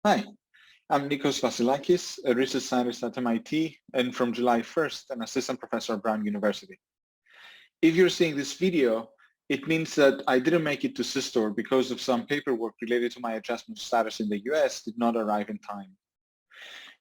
Hi, I'm Nikos Vasilakis, a research scientist at MIT, and from July 1st, an assistant professor at Brown University. If you're seeing this video, it means that I didn't make it to SysStore because of some paperwork related to my adjustment status in the US did not arrive in time.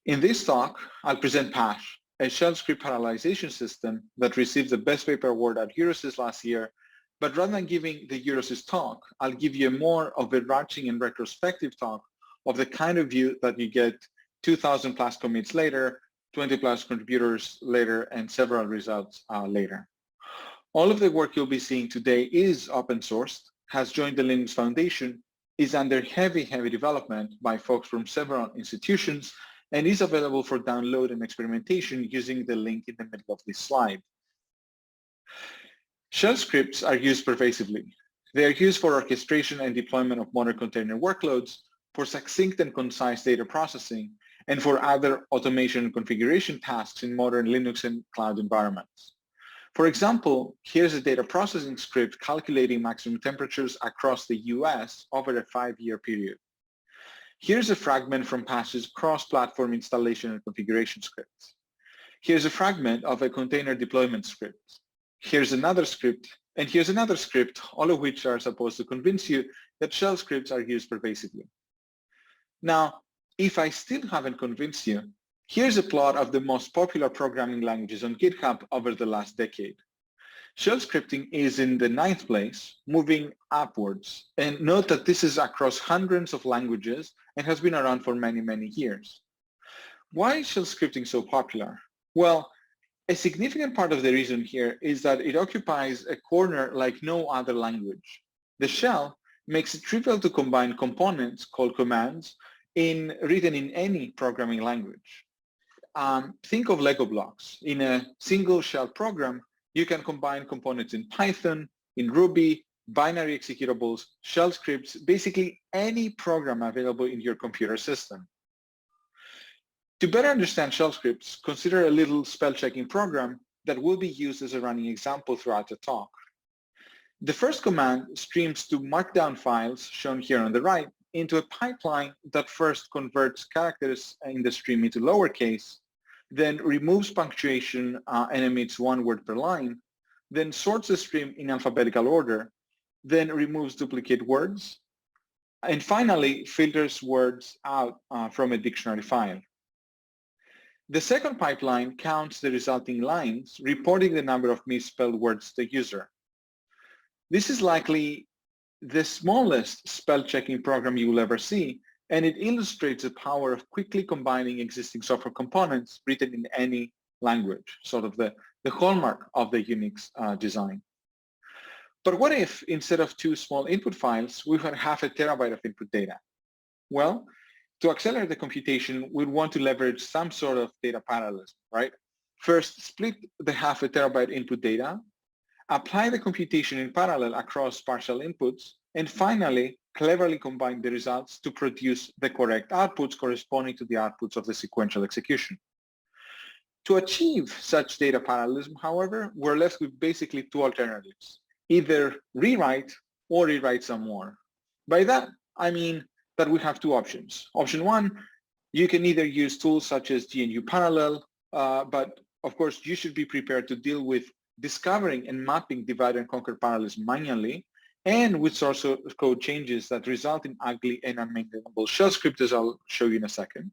In this talk, I'll present PaSh, a shell script parallelization system that received the Best Paper Award at Eurosys last year. But rather than giving the Eurosys talk, I'll give you more of a overarching and retrospective talk of the kind of view that you get 2,000 plus commits later, 20 plus contributors later, and several results later. All of the work you'll be seeing today is open sourced, has joined the Linux Foundation, is under heavy development by folks from several institutions, and is available for download and experimentation using the link in the middle of this slide. Shell scripts are used pervasively. They are used for orchestration and deployment of modern container workloads, for succinct and concise data processing, and for other automation and configuration tasks in modern Linux and cloud environments. For example, here's a data processing script calculating maximum temperatures across the US over a 5-year period. Here's a fragment from PaSh's cross-platform installation and configuration scripts. Here's a fragment of a container deployment script. Here's another script, and here's another script, all of which are supposed to convince you that shell scripts are used pervasively. Now, if I still haven't convinced you, here's a plot of the most popular programming languages on GitHub over the last decade. Shell scripting is in the 9th place, moving upwards. And note that this is across hundreds of languages and has been around for many years. Why is shell scripting so popular? Well, a significant part of the reason here is that it occupies a corner like no other language. The shell makes it trivial to combine components called commands written in any programming language. Think of Lego blocks. In a single shell program, you can combine components in Python, in Ruby, binary executables, shell scripts, basically any program available in your computer system. To better understand shell scripts, consider a little spell checking program that will be used as a running example throughout the talk. The first command streams two markdown files, shown here on the right, into a pipeline that first converts characters in the stream into lowercase, then removes punctuation and emits one word per line, then sorts the stream in alphabetical order, then removes duplicate words, and finally filters words out from a dictionary file. The second pipeline counts the resulting lines, reporting the number of misspelled words to the user. This is likely the smallest spell checking program you will ever see, and it illustrates the power of quickly combining existing software components written in any language, sort of the hallmark of the Unix design. But what if, instead of two small input files, we had 0.5 terabyte of input data? Well, to accelerate the computation, we'd want to leverage some sort of data parallelism, right? First, split the 0.5 terabyte input data, apply the computation in parallel across partial inputs, and finally, cleverly combine the results to produce the correct outputs corresponding to the outputs of the sequential execution. To achieve such data parallelism, however, we're left with basically two alternatives: either rewrite or rewrite some more. By that, I mean that we have two options. Option one, you can either use tools such as GNU Parallel, but of course you should be prepared to deal with discovering and mapping divide and conquer parallelism manually, and with source code changes that result in ugly and unmaintainable shell scripts, as I'll show you in a second.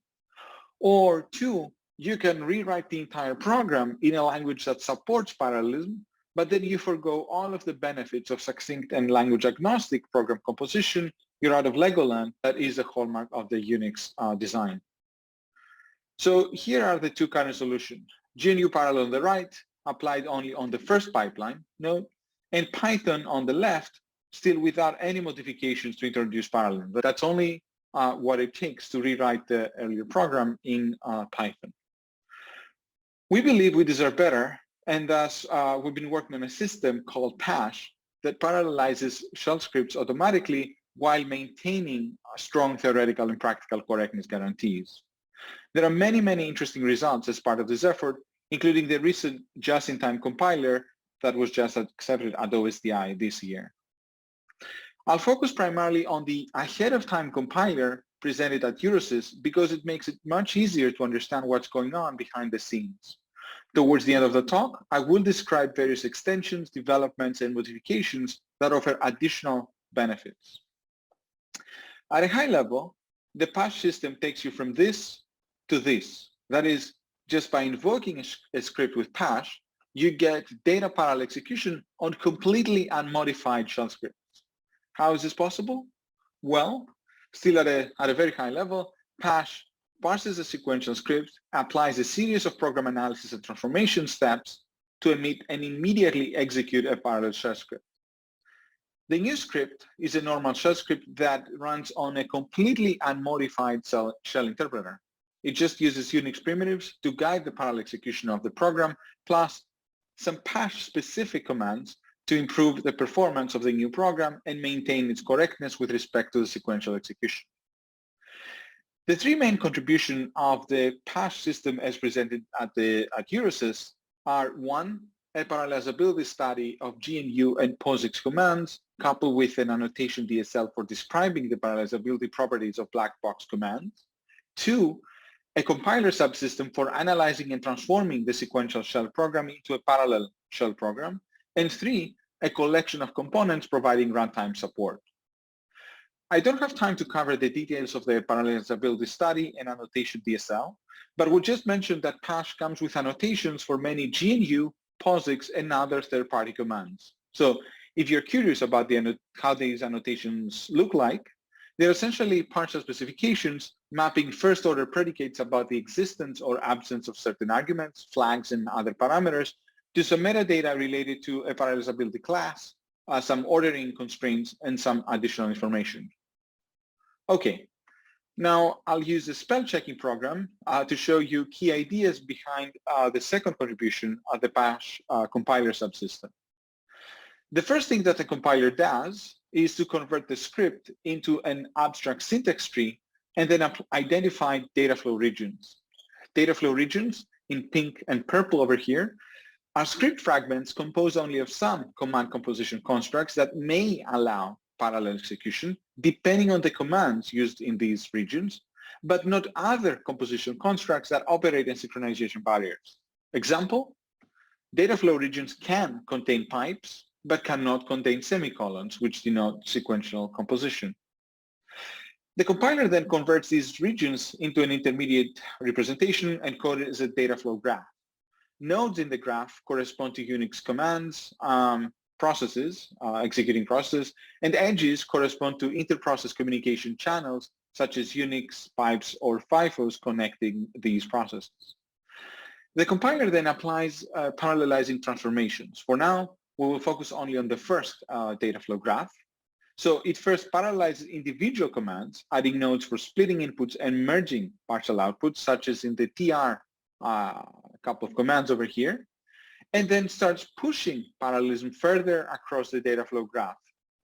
Or two, you can rewrite the entire program in a language that supports parallelism, but then you forgo all of the benefits of succinct and language agnostic program composition. You're out of Legoland. That is the hallmark of the Unix design. So here are the two current solutions: GNU Parallel on the right, applied only on the first pipeline node, and Python on the left, still without any modifications to introduce parallelism. But that's only what it takes to rewrite the earlier program in Python. We believe we deserve better, and thus we've been working on a system called PaSh that parallelizes shell scripts automatically while maintaining strong theoretical and practical correctness guarantees. There are many interesting results as part of this effort, including the recent just-in-time compiler that was just accepted at OSDI this year. I'll focus primarily on the ahead-of-time compiler presented at Eurosys because it makes it much easier to understand what's going on behind the scenes. Towards the end of the talk, I will describe various extensions, developments, and modifications that offer additional benefits. At a high level, the PaSh system takes you from this to this. That is, just by invoking a script with PaSh, you get data parallel execution on completely unmodified shell scripts. How is this possible? Well, still at a very high level, PaSh parses a sequential script, applies a series of program analysis and transformation steps to emit and immediately execute a parallel shell script. The new script is a normal shell script that runs on a completely unmodified shell interpreter. It just uses Unix primitives to guide the parallel execution of the program, plus some PaSh-specific commands to improve the performance of the new program and maintain its correctness with respect to the sequential execution. The three main contributions of the PaSh system as presented at Eurosys are: one, a parallelizability study of GNU and POSIX commands, coupled with an annotation DSL for describing the parallelizability properties of black box commands; two, a compiler subsystem for analyzing and transforming the sequential shell program into a parallel shell program; and three, a collection of components providing runtime support. I don't have time to cover the details of the parallelizability study and annotation DSL, but we'll just mention that PaSh comes with annotations for many GNU, POSIX, and other third-party commands. So if you're curious about how these annotations look like, they're essentially partial specifications mapping first-order predicates about the existence or absence of certain arguments, flags, and other parameters to some metadata related to a parallelizability class, some ordering constraints, and some additional information. Okay, now I'll use the spell checking program to show you key ideas behind the second contribution of the PaSh compiler subsystem. The first thing that the compiler does is to convert the script into an abstract syntax tree and then identify Dataflow regions. Dataflow regions, in pink and purple over here, are script fragments composed only of some command composition constructs that may allow parallel execution depending on the commands used in these regions, but not other composition constructs that operate in synchronization barriers. Example, Dataflow regions can contain pipes, but cannot contain semicolons, which denote sequential composition. The compiler then converts these regions into an intermediate representation encoded as a Dataflow graph. Nodes in the graph correspond to Unix commands, processes, executing processes, and edges correspond to inter-process communication channels such as Unix, pipes, or FIFOs connecting these processes. The compiler then applies parallelizing transformations. For now, we will focus only on the first Dataflow graph. So it first parallelizes individual commands, adding nodes for splitting inputs and merging partial outputs, such as in the TR couple of commands over here, and then starts pushing parallelism further across the Dataflow graph,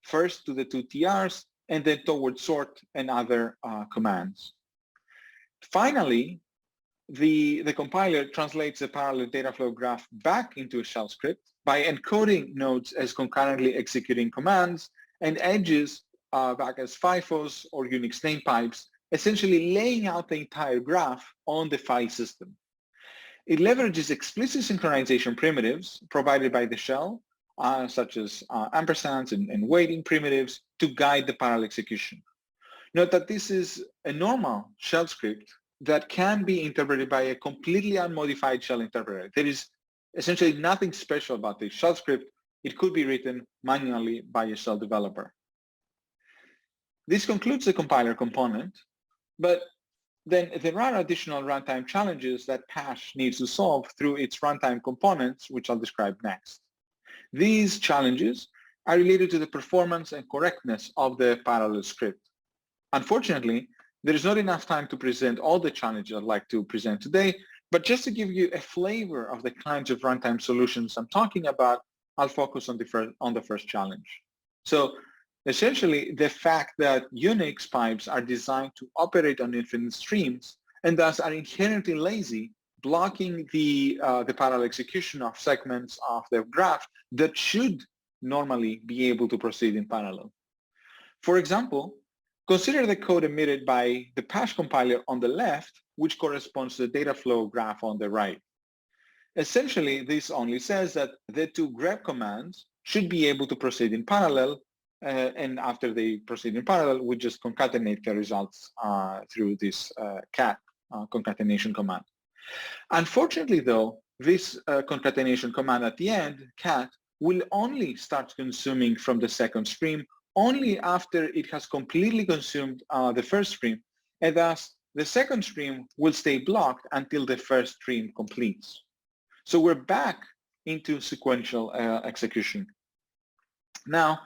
first to the two TRs, and then towards sort and other commands. Finally, the compiler translates the parallel Dataflow graph back into a shell script by encoding nodes as concurrently executing commands and edges back as FIFOs or Unix name pipes, essentially laying out the entire graph on the file system. It leverages explicit synchronization primitives provided by the shell, such as ampersands and waiting primitives, to guide the parallel execution. Note that this is a normal shell script that can be interpreted by a completely unmodified shell interpreter. There is essentially nothing special about this shell script. It could be written manually by a shell developer. This concludes the compiler component, but then there are additional runtime challenges that PaSh needs to solve through its runtime components, which I'll describe next. These challenges are related to the performance and correctness of the parallel script. Unfortunately, there is not enough time to present all the challenges I'd like to present today, but just to give you a flavor of the kinds of runtime solutions I'm talking about, I'll focus on the first challenge. So essentially, the fact that Unix pipes are designed to operate on infinite streams and thus are inherently lazy, blocking the parallel execution of segments of the graph that should normally be able to proceed in parallel. For example, Consider the code emitted by the PaSh compiler on the left, which corresponds to the Dataflow graph on the right. Essentially, this only says that the two grep commands should be able to proceed in parallel, and after they proceed in parallel, we just concatenate the results through this cat concatenation command. Unfortunately, though, this concatenation command at the end, cat, will only start consuming from the second stream only after it has completely consumed the first stream, and thus the second stream will stay blocked until the first stream completes. So we're back into sequential execution. Now,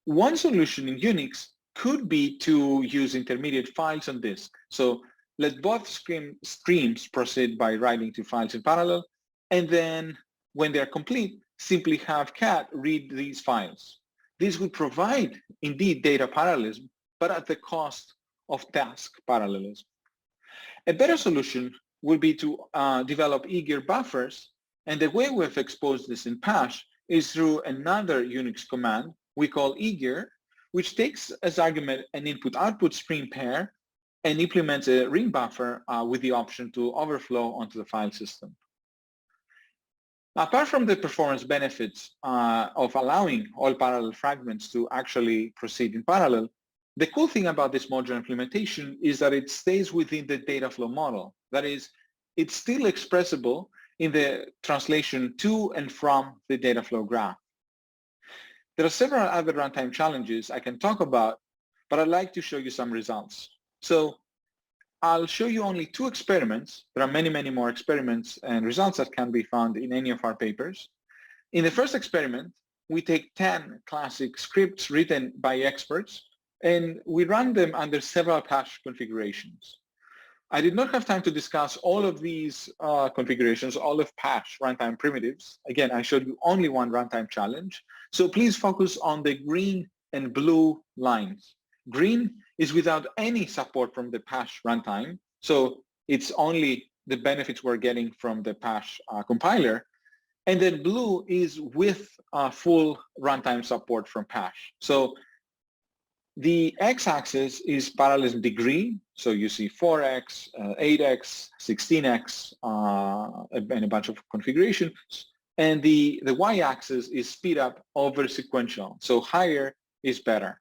one solution in Unix could be to use intermediate files on disk. So let both streams proceed by writing to files in parallel, and then when they're complete, simply have cat read these files. This would provide, indeed, data parallelism, but at the cost of task parallelism. A better solution would be to develop eager buffers, and the way we've exposed this in PaSh is through another Unix command we call eager, which takes as argument an input-output stream pair and implements a ring buffer with the option to overflow onto the file system. Apart from the performance benefits of allowing all parallel fragments to actually proceed in parallel, the cool thing about this modular implementation is that it stays within the Dataflow model. That is, it's still expressible in the translation to and from the Dataflow graph. There are several other runtime challenges I can talk about, but I'd like to show you some results. So I'll show you only two experiments. There are many, many more experiments and results that can be found in any of our papers. In the first experiment, we take 10 classic scripts written by experts, and we run them under several PaSh configurations. I did not have time to discuss all of these configurations, all of PaSh runtime primitives. Again, I showed you only one runtime challenge. So please focus on the green and blue lines. Green is without any support from the PaSh runtime. So it's only the benefits we're getting from the PaSh compiler. And then blue is with full runtime support from PaSh. So the x-axis is parallelism degree. So you see 4x, 8x, 16x, and a bunch of configurations. And the y-axis is speed up over sequential. So higher is better.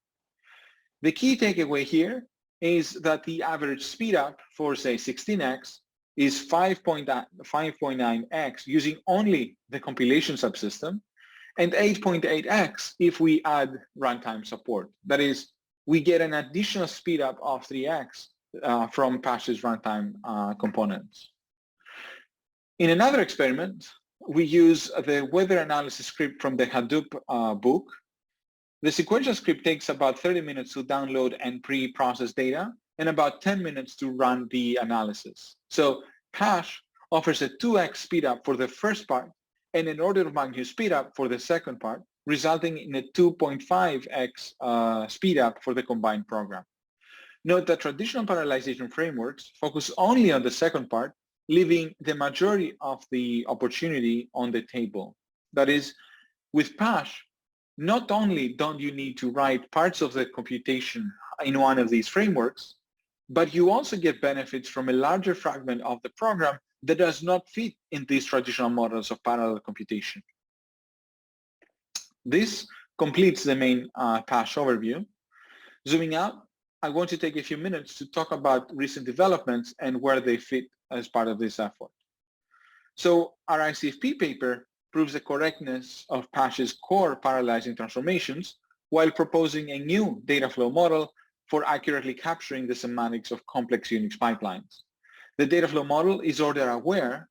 The key takeaway here is that the average speed up for, say, 16x is 5.9x using only the compilation subsystem, and 8.8x if we add runtime support. That is, we get an additional speed up of 3x from PaSh's runtime components. In another experiment, we use the weather analysis script from the Hadoop book. The sequential script takes about 30 minutes to download and pre-process data and about 10 minutes to run the analysis. So PaSh offers a 2x speed up for the first part and an order of magnitude speed up for the second part, resulting in a 2.5x speed up for the combined program. Note that traditional parallelization frameworks focus only on the second part, leaving the majority of the opportunity on the table. That is, with PaSh, not only don't you need to write parts of the computation in one of these frameworks, but you also get benefits from a larger fragment of the program that does not fit in these traditional models of parallel computation. This completes the main PaSh overview. Zooming out, I want to take a few minutes to talk about recent developments and where they fit as part of this effort. So our ICFP paper proves the correctness of PaSh's core parallelizing transformations while proposing a new Dataflow model for accurately capturing the semantics of complex Unix pipelines. The Dataflow model is order aware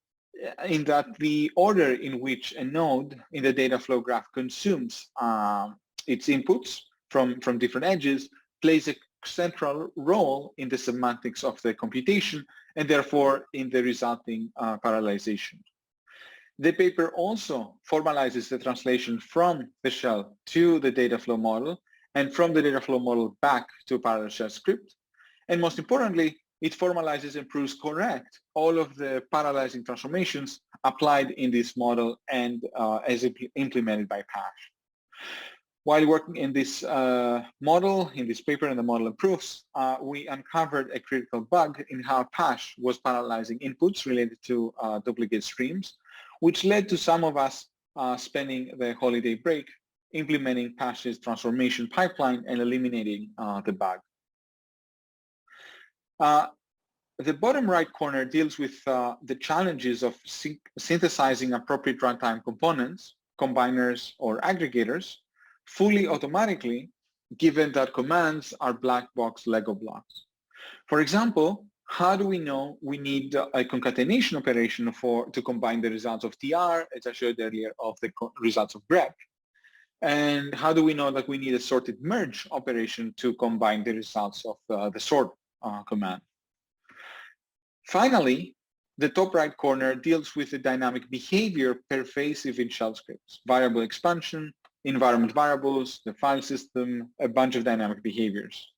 in that the order in which a node in the Dataflow graph consumes its inputs from different edges plays a central role in the semantics of the computation and therefore in the resulting parallelization. The paper also formalizes the translation from the shell to the Dataflow model and from the Dataflow model back to a parallel shell script. And most importantly, it formalizes and proves correct all of the parallelizing transformations applied in this model and as implemented by PaSh. While working in this model, in this paper and the model improves, we uncovered a critical bug in how PaSh was parallelizing inputs related to duplicate streams, which led to some of us spending the holiday break implementing PaSh's transformation pipeline and eliminating the bug. The bottom right corner deals with the challenges of synthesizing appropriate runtime components, combiners or aggregators, fully automatically, given that commands are black box Lego blocks. For example, how do we know we need a concatenation operation to combine the results of TR, as I showed earlier, of the results of grep? And how do we know that we need a sorted merge operation to combine the results of the sort command? Finally, the top right corner deals with the dynamic behavior pervasive in shell scripts, variable expansion, environment variables, the file system, a bunch of dynamic behaviors.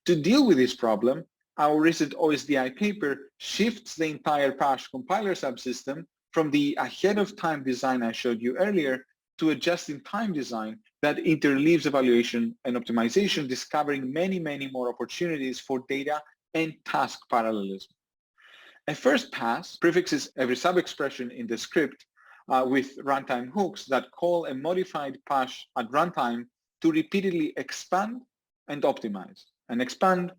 To deal with this problem, our recent OSDI paper shifts the entire PaSh compiler subsystem from the ahead-of-time design I showed you earlier to a just-in-time design that interleaves evaluation and optimization, discovering many, many more opportunities for data and task parallelism. A first pass prefixes every sub-expression in the script with runtime hooks that call a modified PaSh at runtime to repeatedly expand and optimize, and expand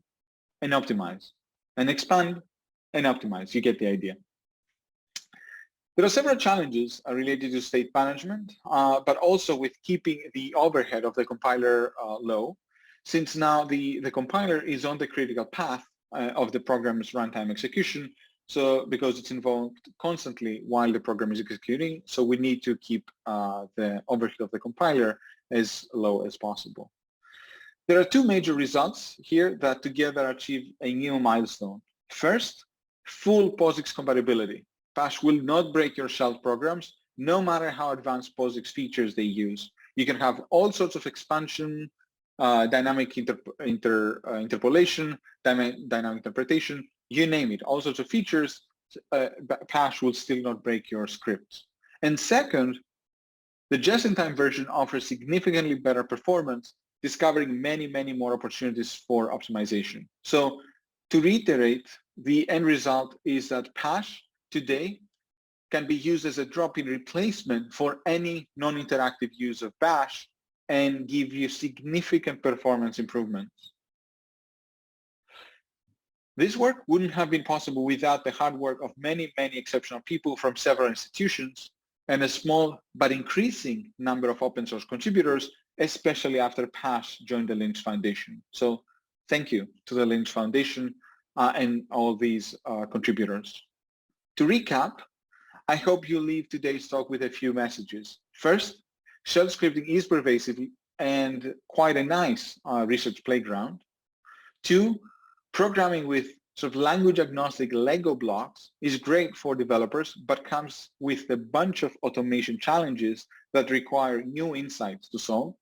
and optimize, and expand and optimize. You get the idea. There are several challenges related to state management, but also with keeping the overhead of the compiler low, since now the compiler is on the critical path of the program's runtime execution, so because it's involved constantly while the program is executing, so we need to keep the overhead of the compiler as low as possible. There are two major results here that together achieve a new milestone. First, full POSIX compatibility. PaSh will not break your shell programs, no matter how advanced POSIX features they use. You can have all sorts of expansion, dynamic interpolation, dynamic interpretation, you name it, all sorts of features, PaSh will still not break your scripts. And second, the just-in-time version offers significantly better performance, discovering many, many more opportunities for optimization. So to reiterate, the end result is that PaSh today can be used as a drop-in replacement for any non-interactive use of PaSh and give you significant performance improvements. This work wouldn't have been possible without the hard work of many, many exceptional people from several institutions and a small but increasing number of open source contributors, especially after PaSh joined the Linux Foundation. So thank you to the Linux Foundation and all these contributors. To recap, I hope you leave today's talk with a few messages. First, shell scripting is pervasive and quite a nice research playground. Two, programming with sort of language agnostic Lego blocks is great for developers, but comes with a bunch of automation challenges that require new insights to solve.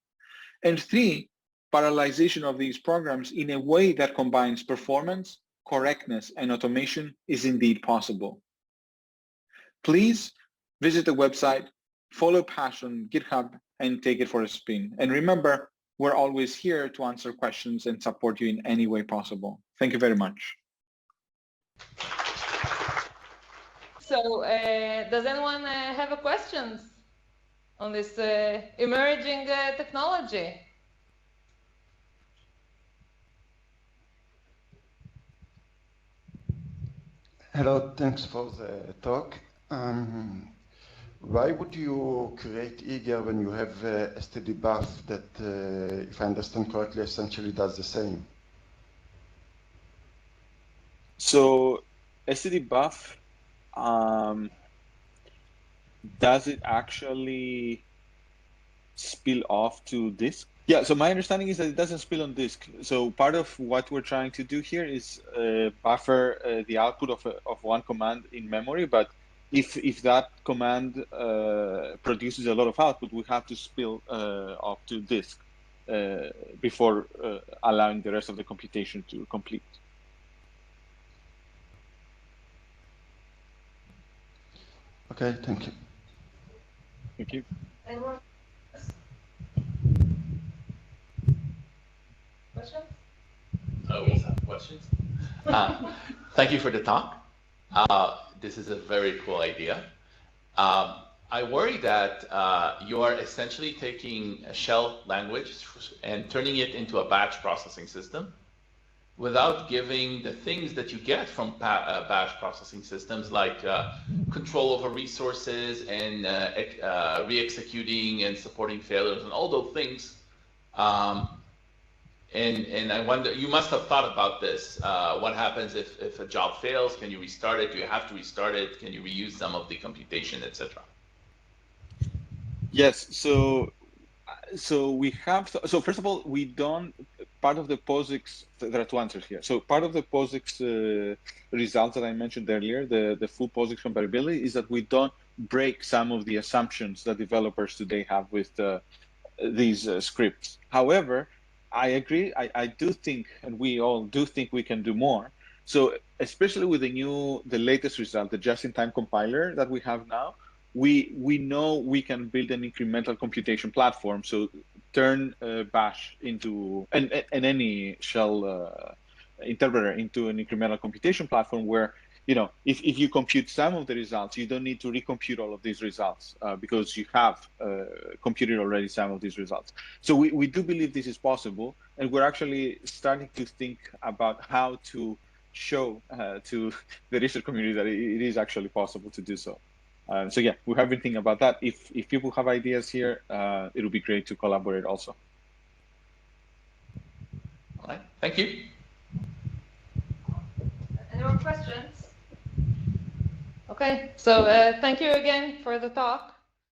And three, parallelization of these programs in a way that combines performance, correctness, and automation is indeed possible. Please visit the website, follow PaSh on GitHub, and take it for a spin. And remember, we're always here to answer questions and support you in any way possible. Thank you very much. So does anyone have a questions on this emerging technology? Hello, thanks for the talk. Why would you create eager when you have a stdbuff that, if I understand correctly, essentially does the same? So stdbuff, does it actually spill off to disk? Yeah, so my understanding is that it doesn't spill on disk. So part of what we're trying to do here is buffer the output of one command in memory, but if that command produces a lot of output, we have to spill off to disk before allowing the rest of the computation to complete. Okay, thank you. Thank you. questions. Thank you for the talk. This is a very cool idea. I worry that you are essentially taking a shell language and turning it into a batch processing system without giving the things that you get from batch processing systems, like control over resources and re-executing and supporting failures and all those things. And I wonder, you must have thought about this. What happens if a job fails? Can you restart it? Do you have to restart it? Can you reuse some of the computation, etc.? Yes. So we have. So first of all, we don't. Part of the POSIX. There are two answers here. So part of the POSIX results that I mentioned earlier, the full POSIX compatibility, is that we don't break some of the assumptions that developers today have with these scripts. However, I agree. I do think, and we all do think, we can do more. So especially with the latest result, the just-in-time compiler that we have now, we know we can build an incremental computation platform. So turn Bash into and any shell interpreter into an incremental computation platform where, you know, if you compute some of the results, you don't need to recompute all of these results because you have computed already some of these results. So we do believe this is possible, and we're actually starting to think about how to show to the research community that it is actually possible to do so. So yeah, we have been thinking about that. If people have ideas here, it would be great to collaborate also. All right, thank you. Any more questions? Okay, so thank you again for the talk.